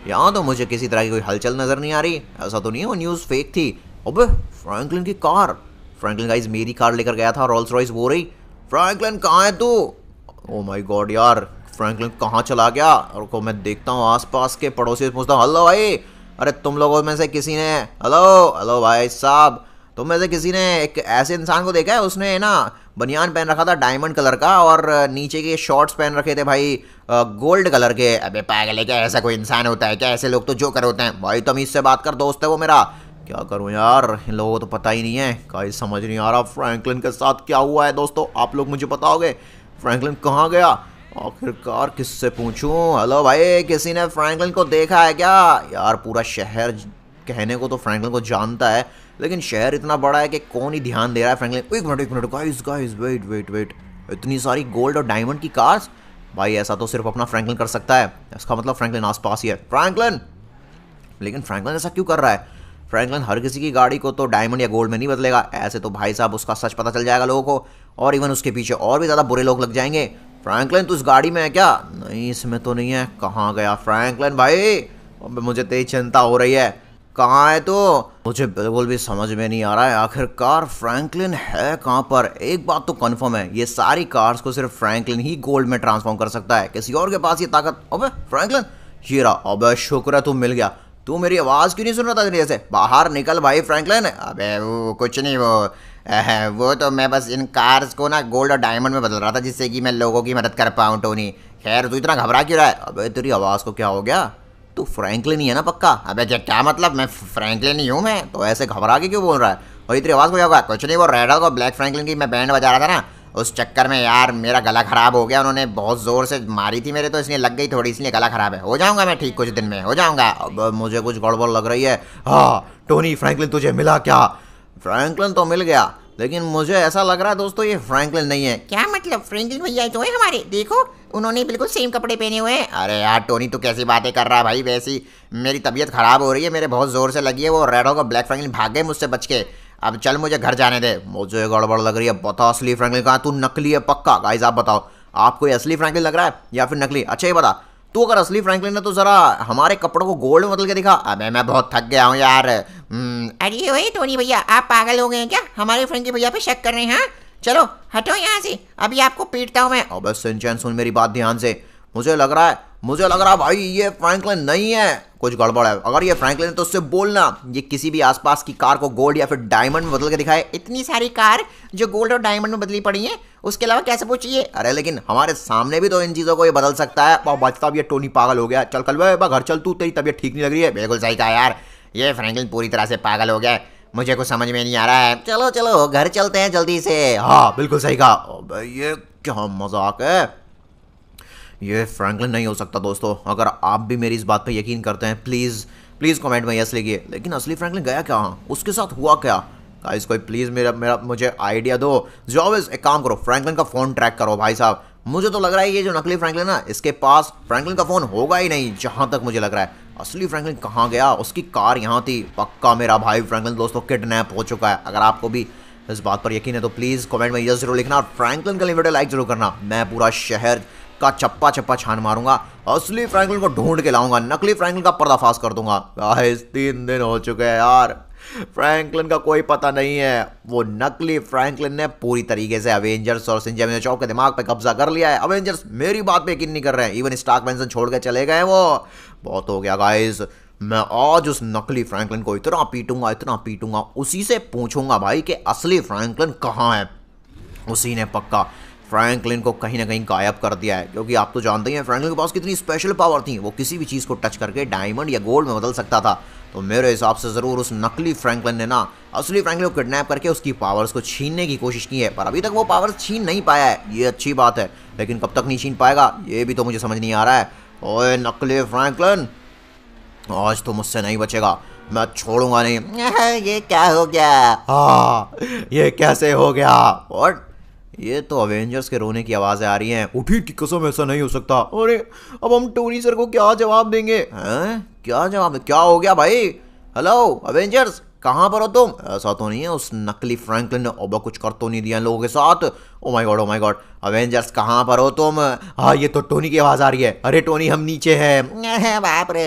Speaker 1: यहाँ तो मुझे किसी तरह की कोई हलचल नज़र नहीं आ रही। ऐसा तो नहीं है वो न्यूज़ फेक थी? अबे फ्रैंकलिन की कार, फ्रैंकलिन गाइस मेरी कार लेकर गया था, रोल्स रॉयस वो रही। फ्रैंकलिन कहाँ है तू? ओ माय गॉड यार, फ्रैंकलिन कहाँ चला गया? और को मैं देखता हूँ आसपास के पड़ोसी से पूछता हूँ, हेलो भाई, अरे तुम लोगों में से किसी ने, हेलो भाई साहब, तुम में से किसी ने एक ऐसे इंसान को देखा है? उसने ना बनियान पहन रखा था डायमंड कलर का और नीचे के शॉर्ट्स पहन रखे थे भाई गोल्ड कलर के। अबे पागल है क्या? ऐसा कोई इंसान होता है क्या? ऐसे लोग तो जोकर होते हैं भाई। तमीज़ से बात कर, दोस्त है वो मेरा। क्या करूं यार, इन लोगों को तो पता ही नहीं है, कहीं समझ नहीं आ रहा फ्रैंकलिन के साथ क्या हुआ है। दोस्तों आप लोग मुझे बताओगे फ्रैंकलिन कहाँ गया? आखिरकार किससे पूछूं? हेलो भाई, किसी ने फ्रैंकलिन को देखा है क्या? यार पूरा शहर कहने को तो फ्रैंकलिन को जानता है, लेकिन शहर इतना बड़ा है कि कौन ही ध्यान दे रहा है फ्रैंकलिन। एक मिनट गाइस वेट, इतनी सारी गोल्ड और डायमंड की कार्स, भाई ऐसा तो सिर्फ अपना फ्रैंकलिन कर सकता है। इसका मतलब फ्रैंकलिन आसपास ही है। फ्रैंकलिन, लेकिन फ्रैंकलिन ऐसा क्यों कर रहा है? फ्रैंकलिन हर किसी की गाड़ी को तो डायमंड या गोल्ड में नहीं बदलेगा, ऐसे तो भाई साहब उसका सच पता चल जाएगा लोगों को, और इवन उसके पीछे और भी ज़्यादा बुरे लोग लग जाएंगे। फ्रैंकलिन तू इस गाड़ी में है क्या? नहीं इसमें तो नहीं है। कहाँ गया फ्रैंकलिन भाई? अब मुझे तेरी चिंता हो रही है, कहाँ है तो? मुझे बिल्कुल भी समझ में नहीं आ रहा है आखिरकार फ्रैंकलिन है कहाँ पर। एक बात तो कंफर्म है, ये सारी कार्स को सिर्फ फ्रैंकलिन ही गोल्ड में ट्रांसफॉर्म कर सकता है, किसी और के पास ये ताकत। अबे फ्रैंकलिन, ये रहा। अबे शुक्र है तू मिल गया। तू मेरी आवाज़ क्यों नहीं सुन रहा था तेरे से? बाहर निकल भाई फ्रैंकलिन।
Speaker 3: अबे वो कुछ नहीं, वो तो मैं बस इन कार्स को ना गोल्ड और डायमंड में बदल रहा था, जिससे कि मैं लोगों की मदद कर पाऊँ। टोनी खैर तू इतना घबरा क्यों रहा है?
Speaker 1: अबे तेरी आवाज़ को क्या हो गया? तू फ्रैंकलिन ही है ना पक्का?
Speaker 3: अबे क्या मतलब, मैं फ्रैंकलिन ही हूँ मैं।
Speaker 1: तो ऐसे घबरा के क्यों बोल रहा है? और तेरी आवाज़ को क्या होगा?
Speaker 3: कुछ नहीं, वो रेड हॉक और ब्लैक फ्रैंकलिन की मैं बैंड बजा रहा था ना, उस चक्कर में यार मेरा गला खराब हो गया। उन्होंने बहुत ज़ोर से मारी थी मेरे, तो इसलिए लग गई थोड़ी, इसलिए गला खराब है। हो जाऊंगा मैं ठीक, कुछ दिन में हो जाऊंगा।
Speaker 1: अब मुझे कुछ गड़बड़ लग रही है। हाँ टोनी, फ्रैंकलिन तुझे मिला क्या? फ्रैंकलिन तो मिल गया, लेकिन मुझे ऐसा लग रहा है दोस्तों ये फ्रैंकलिन नहीं है।
Speaker 3: क्या मतलब? फ्रैंकलिन भैया तो है हमारे, देखो उन्होंने बिल्कुल सेम कपड़े पहने हुए हैं। अरे यार टोनी तू कैसी बातें कर रहा है भाई? वैसी मेरी तबीयत खराब हो रही है, मेरे बहुत ज़ोर से लगी है। वो रेड हॉक और ब्लैक फ्रैंकलिन भाग गए मुझसे बच के। अब चल मुझे घर जाने दे।
Speaker 1: मुझे गड़बड़ लग रही है, बता असली फ्रैंकलिन कहाँ? तू नकली है पक्का? गाइस आप बताओ, आपको ये असली फ्रैंकलिन लग रहा है या फिर नकली? अच्छा ये बता, तू अगर असली फ्रैंकलिन है तो जरा हमारे कपड़ों को गोल्ड में बदल के दिखा।
Speaker 3: अबे मैं बहुत थक गया हूँ यार। अरे वही टोनी भैया, आप पागल हो गए हैं क्या? हमारे फ्रैंकी भैया पे शक कर रहे हैं? हाँ चलो हटो यहाँ से, अभी आपको पीटता हूँ मैं।
Speaker 1: अबे सिंचैन सुन मेरी बात ध्यान से, मुझे लग रहा है भाई ये फ्रैंकलिन नहीं है, कुछ गड़बड़ है। अगर ये फ्रैंकलिन है तो उससे बोलना ये किसी भी आसपास की कार को गोल्ड या फिर डायमंड में बदल के दिखाए।
Speaker 3: इतनी सारी कार जो गोल्ड और डायमंड में बदली पड़ी हैं, उसके अलावा क्या सब चाहिए?
Speaker 1: अरे लेकिन हमारे सामने भी तो इन चीजों को ये बदल सकता है। बचता भी ये टोनी पागल हो गया। चल कल घर चल, तू तेरी तबीयत ठीक नहीं लग रही है।
Speaker 3: बिल्कुल सही कहा यार, ये फ्रैंकलिन पूरी तरह से पागल हो गया है, मुझे कुछ समझ में नहीं आ रहा है। चलो चलो घर चलते हैं जल्दी से।
Speaker 1: हाँ बिल्कुल सही कहा। अबे ये क्या मजाक है, ये फ्रैंकलिन नहीं हो सकता दोस्तों। अगर आप भी मेरी इस बात पे यकीन करते हैं प्लीज़ प्लीज़ कमेंट में यस लिखिए। लेकिन असली फ्रैंकलिन गया कहाँ, उसके साथ हुआ क्या? गाइस कोई प्लीज़ मेरा मुझे आइडिया दो। जॉबिस एक काम करो, फ्रैंकलिन का फ़ोन ट्रैक करो भाई साहब। मुझे तो लग रहा है ये जो नकली फ्रैंकलिन है इसके पास फ्रैंकलिन का फ़ोन होगा ही नहीं, जहाँ तक मुझे लग रहा है। असली फ्रैंकलिन कहाँ गया? उसकी कार यहाँ थी। पक्का मेरा भाई फ्रैंकलिन दोस्तों किडनैप हो चुका है। अगर आपको भी इस बात पर यकीन है तो प्लीज़ कमेंट में यस जरूर लिखना और फ्रैंकलिन का वीडियो लाइक जरूर करना। मैं पूरा शहर का चप्पा चप्पा छान मारूंगा, असली फ्रैंकलिन को ढूंढ के लाऊंगा, नकली फ्रैंकलिन का पर्दाफाश कर दूंगा। गाइस 3 दिन हो चुके हैं यार, फ्रैंकलिन का कोई पता नहीं है। वो नकली फ्रैंकलिन ने पूरी तरीके से अवेंजर्स और सिंचैन चौक के दिमाग पे कब्जा कर लिया है। अवेंजर्स मेरी बात पे यकीन नहीं कर रहे हैं, इवन स्टार्क मैंसन छोड़ के चले गए। वो बहुत हो गया गाइस। मैं आज उस नकली फ्रैंकलिन को इतना पीटूंगा, उसी से पूछूंगा भाई कि असली फ्रैंकलिन कहाँ है। उसी ने पक्का फ्रैंकलिन को कहीं ना कहीं गायब कर दिया है, क्योंकि आप तो जानते ही हैं फ्रैंकलिन के पास कितनी स्पेशल पावर थी। वो किसी भी चीज़ को टच करके डायमंड या गोल्ड में बदल सकता था। तो मेरे हिसाब से ज़रूर उस नकली फ्रैंकलिन ने ना असली फ्रैंकलिन को किडनैप करके उसकी पावर्स को छीनने की कोशिश की है, पर अभी तक वो पावर्स छीन नहीं पाया है। ये अच्छी बात है, लेकिन कब तक नहीं छीन पाएगा ये भी तो मुझे समझ नहीं आ रहा है। ओए नकली फ्रैंकलिन, आज तो मुझसे नहीं बचेगा, मैं छोड़ूंगा नहीं।
Speaker 3: ये क्या हो गया?
Speaker 1: हाँ ये कैसे हो गया? और ये तो अवेंजर्स के रोने की आवाज़ें आ रही हैं। उठी की कसम ऐसा नहीं हो सकता। अरे अब हम टोनी सर को क्या जवाब देंगे? हैं क्या जवाब, क्या हो गया भाई? हेलो अवेंजर्स, कहाँ पर हो तुम? ऐसा तो नहीं है उस नकली फ्रैंकलिन ने अब कुछ कर तो नहीं दिया इन लोगों के साथ? ओ माय गॉड अवेंजर्स कहाँ पर हो तुम? हाँ ये तो टोनी की आवाज़ आ रही है। अरे टोनी हम नीचे हैं।
Speaker 3: बाप रे,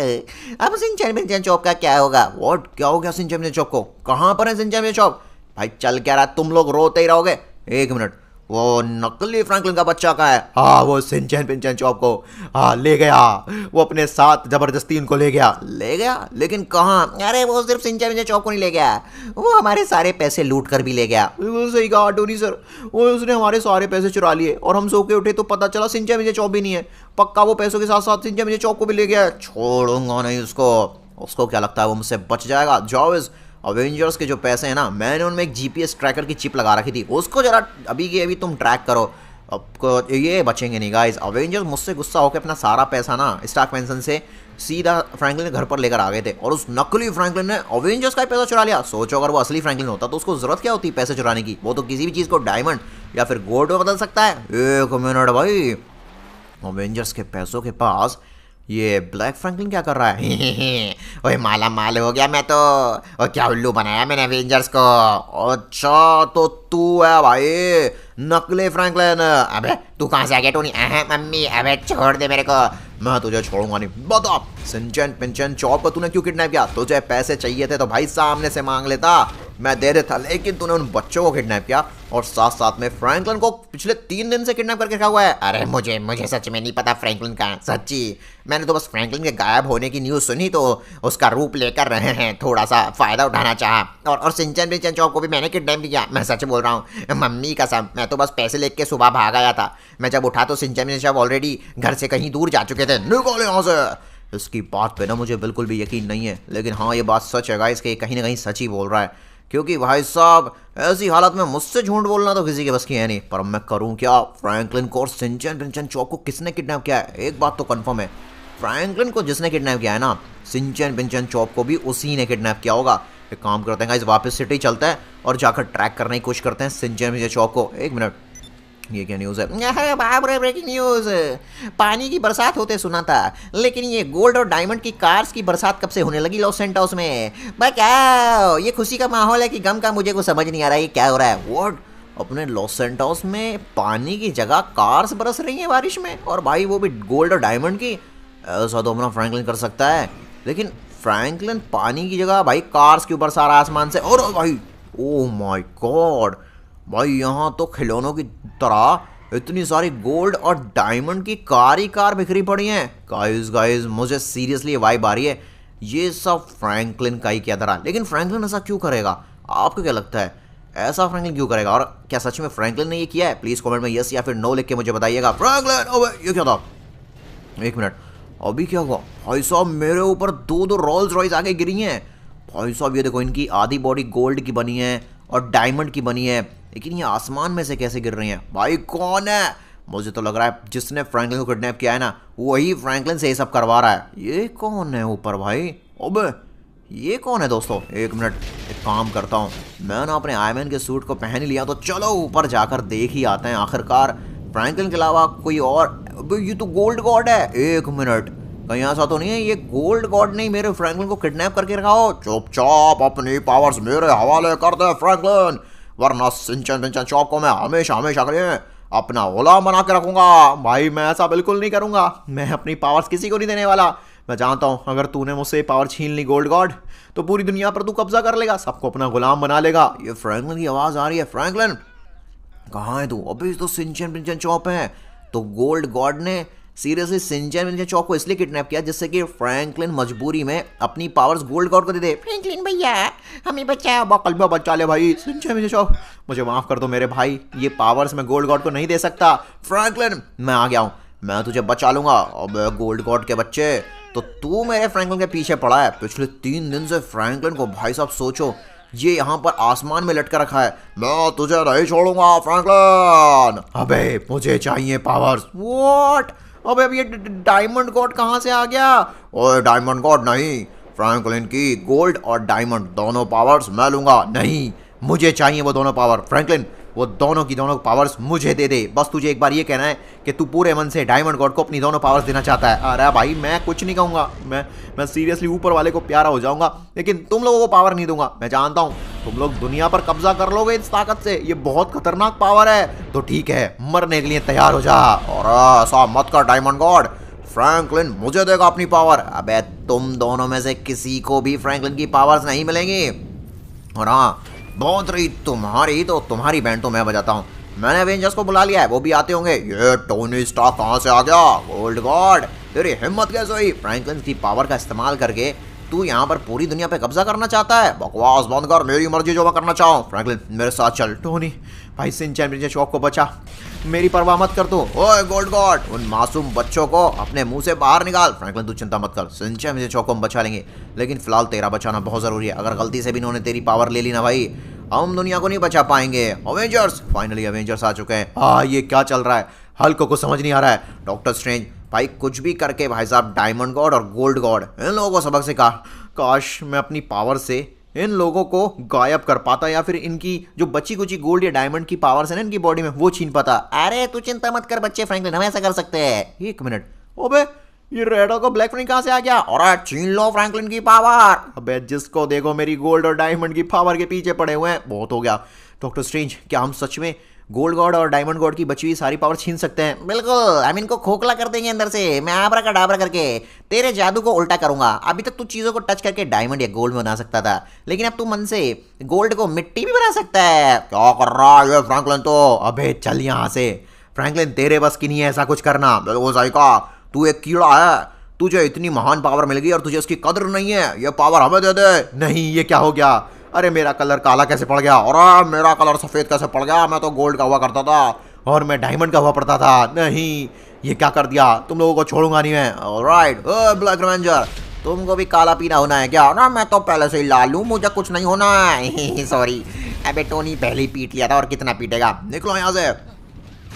Speaker 3: अब सिंचैन चौक का क्या होगा?
Speaker 1: व्हाट, क्या हो गया सिंचैन चौक को? कहाँ पर है सिंचैन चौक? भाई चल क्या रहा, तुम लोग रोते ही रहोगे। एक मिनट, वो नकली फ्रैंकलिन का बच्चा कहाँ है? हाँ वो सिंचैन पिंचैन चौक को हाँ ले गया, वो अपने साथ जबरदस्ती इनको ले गया। लेकिन कहाँ?
Speaker 3: अरे वो सिर्फ सिंचैन चौक को नहीं ले गया, वो हमारे सारे पैसे लूट कर भी ले गया।
Speaker 1: बिल्कुल सही कहा टोनी सर, वो उसने हमारे सारे पैसे चुरा लिए और हम सो के उठे तो पता चला सिंचैन चौक भी नहीं है। पक्का वो पैसों के साथ साथ सिंचैन चौक को भी ले गया। छोड़ूंगा नहीं उसको क्या लगता है वो मुझसे बच जाएगा? जॉबिस अवेंजर्स के जो पैसे हैं ना, मैंने उनमें एक जीपीएस ट्रैकर की चिप लगा रखी थी, उसको जरा अभी के अभी तुम ट्रैक करो। अब ये बचेंगे नहीं गाइस। अवेंजर्स मुझसे गुस्सा होकर अपना सारा पैसा ना स्टार्क मैंसन से सीधा फ्रैंकलिन के घर पर लेकर आ गए थे, और उस नकली फ्रैंकलिन ने अवेंजर्स का पैसा चुरा लिया। सोचो अगर वो असली फ्रैंकलिन होता तो उसको जरूरत क्या होती पैसे चुराने की? वो तो किसी भी चीज़ को डायमंड या फिर गोल्ड में बदल सकता है। एक मिनट भाई, अवेंजर्स के पैसों के पास ये ब्लैक फ्रैंकलिन क्या कर रहा है?
Speaker 3: ओए माला माल हो गया मैं तो, और क्या उल्लू बनाया मैंने अवेंजर्स को।
Speaker 1: अच्छा तो तू है भाई नकली फ्रैंकलिन?
Speaker 3: अबे तू कहाँ से आ गया टोनी? मम्मी अबे छोड़ दे मेरे को।
Speaker 1: मैं तुझे छोड़ूंगा नहीं। बता सिंचैन पिंचैन चौक को तूने क्यों किडनैप किया? तुझे पैसे चाहिए थे तो भाई सामने से मांग लेता, मैं दे देता, लेकिन तूने उन बच्चों को किडनैप किया और साथ साथ में फ्रैंकलिन को पिछले 3 दिन से किडनैप करके रखा हुआ है।
Speaker 3: अरे मुझे सच में नहीं पता फ्रैंकलिन का, सच्ची। मैंने तो बस फ्रैंकलिन के गायब होने की न्यूज़ सुनी तो उसका रूप लेकर रहे हैं, थोड़ा सा फायदा उठाना चाहा। और सिंचैन पिंचैन चौक को भी मैंने किडनैप किया, मैं सच बोल रहा हूँ मम्मी कसम। मैं तो बस पैसे लेके सुबह भाग आया था। मैं जब उठा तो सिंचैन पिंचैन चौक ऑलरेडी घर से कहीं दूर जा चुके थे।
Speaker 1: निकल यहाँ से। इसकी बात पे ना मुझे बिल्कुल भी यकीन नहीं है, लेकिन हाँ ये बात सच है गाइस कि कहीं ना कहीं सच ही बोल रहा है, क्योंकि भाई साहब ऐसी हालत में मुझसे झूठ बोलना तो किसी के बस की है नहीं। पर मैं करूं क्या? फ्रैंकलिन को और सिंचैन पिंचैन चौक को किसने किडनैप किया है? एक बात तो कंफर्म है, फ्रैंकलिन को जिसने किडनैप किया है ना, सिंचैन पिंचैन चौक को भी उसी ने किडनैप किया होगा। एक काम करते हैं गाइस, वापस सिटी चलता है और जाकर ट्रैक करने की कोशिश करते हैं सिंचैन पिंचैन चौक को। एक मिनट, ये क्या न्यूज़ है?
Speaker 3: बाप रे, ब्रेकिंग न्यूज़। पानी की बरसात होते सुना था, लेकिन ये गोल्ड और डायमंड की कार्स की बरसात कब से होने लगी लॉस सैंटोस में? क्या ये खुशी का माहौल है कि गम का? मुझे कुछ समझ नहीं आ रहा है क्या हो रहा है।
Speaker 1: व्हाट, अपने लॉस सैंटोस में पानी की जगह कार्स बरस रही हैं बारिश में, और भाई वो भी गोल्ड और डायमंड की? ऐसा तो अपना फ्रैंकलिन कर सकता है, लेकिन फ्रैंकलिन पानी की जगह भाई कार्स क्यों बरसा रहा है आसमान से? और भाई ओ माय गॉड, भाई यहाँ तो खिलौनों की तरह इतनी सारी गोल्ड और डायमंड की कार ही कार बिखरी पड़ी हैं। गाइस गाइस मुझे सीरियसली वाइब आ रही है, ये सब फ्रैंकलिन का ही क्या तरह। लेकिन फ्रैंकलिन ऐसा क्यों करेगा? आपको क्या लगता है ऐसा फ्रैंकलिन क्यों करेगा? और क्या सच में फ्रैंकलिन ने ये किया है? प्लीज कमेंट में यस या फिर नो लिख के मुझे बताइएगा। फ्रैंकलिन, ओए ये क्या था? एक मिनट, अभी क्या हुआ? भाई साहब मेरे ऊपर दो दो रोल्स रॉयस आगे गिरी हैं। भाई साहब ये देखो, इनकी आधी बॉडी गोल्ड की बनी है और डायमंड की बनी है, लेकिन ये आसमान में से कैसे गिर रही हैं? भाई कौन है? मुझे तो लग रहा है जिसने फ्रैंकलिन को किडनैप किया है ना, वही फ्रैंकलिन से ये सब करवा रहा है। ये कौन है ऊपर भाई? अबे ये कौन है दोस्तों? एक मिनट, एक काम करता हूँ, मैं ना अपने आयरन के सूट को पहन ही लिया, तो चलो ऊपर जाकर देख ही आते हैं आखिरकार फ्रैंकलिन के अलावा कोई और। अबे ये तो गोल्ड गॉड है। एक मिनट, कहीं ऐसा तो नहीं है ये गोल्ड गॉड ने मेरे फ्रैंकलिन को किडनैप करके रखा हो? चुपचाप अपनी पावर्स मेरे हवाले कर दे फ्रैंकलिन, वरना सिंचन पिंचन चौप को मैं हमेशा हमेशा के लिए अपना गुलाम बना के रखूंगा।
Speaker 2: भाई मैं ऐसा बिल्कुल नहीं करूंगा, मैं अपनी पावर्स किसी को नहीं देने वाला। मैं जानता हूं अगर तूने मुझसे पावर छीन ली गोल्ड गॉड, तो पूरी दुनिया पर तू कब्जा कर लेगा, सबको अपना गुलाम बना लेगा।
Speaker 1: ये फ्रैंकलिन की आवाज आ रही है। फ्रैंकलिन कहाँ है तू? अभी तो सिंचन पिंचन चौप है। तो गोल्ड गॉड ने सीरियसली सिंचन पिंचन चौप को इसलिए किडनैप किया जिससे कि फ्रैंकलिन मजबूरी में अपनी पावर्स गोल्ड गॉड को दे दे।
Speaker 3: फ्रैंकलिन भैया हमें बचाओ।
Speaker 2: बकलबा बचा ले भाई, सिंचन पिंचन चौप मुझे माफ कर दो मेरे भाई, ये पावर्स मैं गोल्ड गॉड को नहीं दे सकता।
Speaker 1: फ्रैंकलिन मैं आ गया हूँ, मैं तुझे बचा लूंगा। अब गोल्ड गॉड के बच्चे, तो तू मेरे फ्रैंकलिन के पीछे पड़ा है पिछले 3 दिन से। फ्रैंकलिन को भाई साहब सोचो, ये यहाँ पर आसमान में लटका रखा है। मैं तुझे नहीं छोड़ूंगा फ्रैंकलिन।
Speaker 2: अबे मुझे चाहिए पावर्स।
Speaker 1: व्हाट?
Speaker 2: अबे अब ये डायमंड गॉड कहाँ से आ गया?
Speaker 1: ओए डायमंड गॉड नहीं, फ्रैंकलिन की गोल्ड और डायमंड दोनों पावर्स मैं लूंगा।
Speaker 2: नहीं, मुझे चाहिए वो दोनों पावर। फ्रैंकलिन वो दोनों की दोनों पावर्स मुझे दे दे। बस तुझे एक बार ये कहना है कि तू पूरे मन से डायमंड गॉड को अपनी दोनों पावर्स देना चाहता है। अरे भाई मैं कुछ नहीं कहूँगा, मैं सीरियसली ऊपर वाले को प्यारा हो जाऊंगा, लेकिन तुम लोगों को पावर नहीं दूंगा। मैं जानता हूँ तुम लोग दुनिया पर कब्जा कर लोगे इस ताकत से, ये बहुत खतरनाक पावर है। तो ठीक है, मरने के लिए तैयार हो जा।
Speaker 1: और ऐसा मत कर डायमंड गॉड, फ्रैंकलिन मुझे देगा अपनी पावर।
Speaker 2: अबे तुम दोनों में से किसी को भी फ्रैंकलिन की पावर्स नहीं मिलेंगी।
Speaker 1: और हाँ, बहुत रही तुम्हारी, तो तुम्हारी बैंड तो मैं बजाता हूँ। मैंने एवेंजर्स को बुला लिया है, वो भी आते होंगे। ये टोनी स्टार्क कहाँ से आ गया? गोल्ड गॉड तेरी हिम्मत कैसे हुई फ्रैंकलिन की पावर का इस्तेमाल करके तू यहाँ पर पूरी दुनिया पे कब्जा करना चाहता है? बकवास बंद कर, मेरी मर्जी जो मैं करना चाहूँ। फ्रैंकलिन मेरे साथ चल।
Speaker 2: टोनी भाई सिंचन पिंचन चौक को बचा, मेरी परवाह मत कर तू।
Speaker 1: ओए गोल्ड गॉड, उन मासूम बच्चों को अपने मुंह से बाहर निकाल। फ्रैंकलिन तू चिंता मत कर, सिंचन पिंचन चौक को हम बचा लेंगे, लेकिन फिलहाल तेरा बचाना बहुत जरूरी है। अगर गलती से भी इन्होंने तेरी पावर ले ली ना भाई, हम दुनिया को नहीं बचा पाएंगे। अवेंजर्स, फाइनली अवेंजर्स आ चुके हैं।
Speaker 2: हाँ ये क्या चल रहा है? हल्क को समझ नहीं आ रहा है।
Speaker 1: डॉक्टर स्ट्रेंज भाई कुछ भी करके भाई साहब डायमंड गॉड और गोल्ड गॉड इन लोगों को सबक सिखा।
Speaker 2: काश मैं अपनी पावर से इन लोगों को गायब कर पाता, या फिर इनकी जो बची कुची गोल्ड या डायमंड की पावर्स है ना इनकी बॉडी में, वो छीन पाता।
Speaker 3: अरे तू चिंता मत कर बच्चे फ्रैंकलिन, हम ऐसा कर सकते हैं।
Speaker 2: एक मिनट, ओबे ये रेड और ब्लैक फ्रैंक कहाँ से आ गया?
Speaker 1: और छीन लो फ्रैंकलिन की पावर।
Speaker 2: अबे जिसको देखो मेरी गोल्ड और डायमंड की पावर के पीछे पड़े हुए हैं। बहुत हो गया। डॉक्टर स्ट्रेंज क्या हम सच में गोल्ड गॉड और डायमंड गॉड की बची हुई सारी पावर छीन सकते हैं?
Speaker 3: बिल्कुल, हम इनको खोखला कर देंगे अंदर से। मैं आबराकाडाबरा करके तेरे जादू को उल्टा करूंगा। अभी तक तू चीजों को टच करके डायमंड या गोल्ड बना सकता था, लेकिन अब तू मन से गोल्ड को मिट्टी भी बना सकता है।
Speaker 1: क्या कर रहा है ये फ्रैंकलिन? तो
Speaker 2: अबे चल यहाँ से। फ्रैंकलिन तेरे बस की नहीं है ऐसा कुछ करना।
Speaker 1: बिल्कुल सही कहा, तू एक कीड़ा है, तुझे इतनी महान पावर मिल गई और तुझे उसकी कदर नहीं है। ये पावर हमें दे दे।
Speaker 2: नहीं, ये क्या हो गया? अरे मेरा कलर काला कैसे पड़ गया?
Speaker 1: और मेरा कलर सफेद कैसे पड़ गया? मैं तो गोल्ड का हुआ करता था
Speaker 2: और मैं डायमंड का हुआ पड़ता था। नहीं, ये क्या कर दिया? तुम लोगों को छोड़ूंगा नहीं मैं।
Speaker 1: ऑलराइट, ब्लैक रेंजर तुमको भी काला पीना होना है क्या? ना मैं तो पहले से ही लाल हूं, मुझे कुछ नहीं होना है।
Speaker 3: सॉरी। अबे टोनी पहले ही पीट लिया था, और कितना पीटेगा।
Speaker 1: निकलो यहाँ से।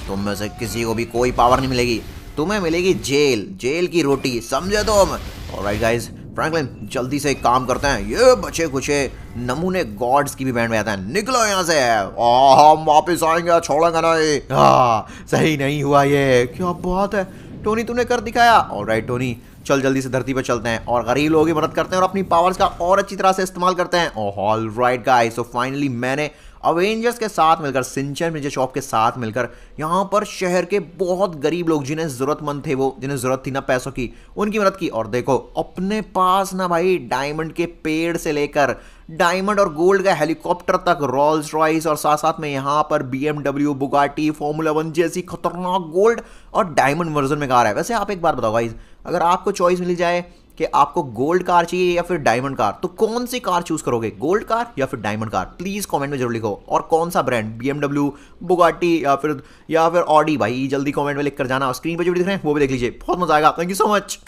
Speaker 1: तुम में से किसी को भी कोई पावर नहीं मिलेगी, तुम्हें मिलेगी जेल, जेल की रोटी, समझे तुम? ऑलराइट गाइस, फ्रैंकलिन जल्दी से एक काम करते हैं, ये बचे कुचे नमूने गॉड्स की भी बैंड में आता है। निकलो यहाँ से, हम वापस आएंगे, छोड़ेंगे नहीं।
Speaker 2: हाँ सही नहीं हुआ ये। क्या बात है टोनी, तूने कर दिखाया। ऑलराइट टोनी, चल जल्दी से धरती पर चलते हैं और गरीब लोगों की मदद करते हैं और अपनी पावर्स का और अच्छी तरह से इस्तेमाल करते हैं। ऑलराइट गाइस, सो फाइनली मैंने अवेंजर्स के साथ मिलकर, सिंचन पिंचन चौप के साथ मिलकर यहाँ पर शहर के बहुत गरीब लोग जिन्हें जरूरतमंद थे, वो जिन्हें जरूरत थी ना पैसों की, उनकी मदद की। और देखो अपने पास ना भाई डायमंड के पेड़ से लेकर डायमंड और गोल्ड का हेलीकॉप्टर तक, रोल्स रॉयस, और साथ साथ में यहाँ पर BMW, बुगाटी, फॉर्मूला 1 जैसी खतरनाक गोल्ड और डायमंड वर्जन में कार है। वैसे आप एक बात बताओ गाइस, अगर आपको चॉइस मिल जाए कि आपको गोल्ड कार चाहिए या फिर डायमंड कार, तो कौन सी कार चूज करोगे, गोल्ड कार या फिर डायमंड कार? प्लीज कमेंट में जरूर लिखो। और कौन सा ब्रांड, BMW, बुगाटी या फिर ऑडी? भाई जल्दी कमेंट में लिख कर जाना। स्क्रीन पर जो दिख रहे हैं वो भी देख लीजिए, बहुत मजा आएगा। Thank you so much.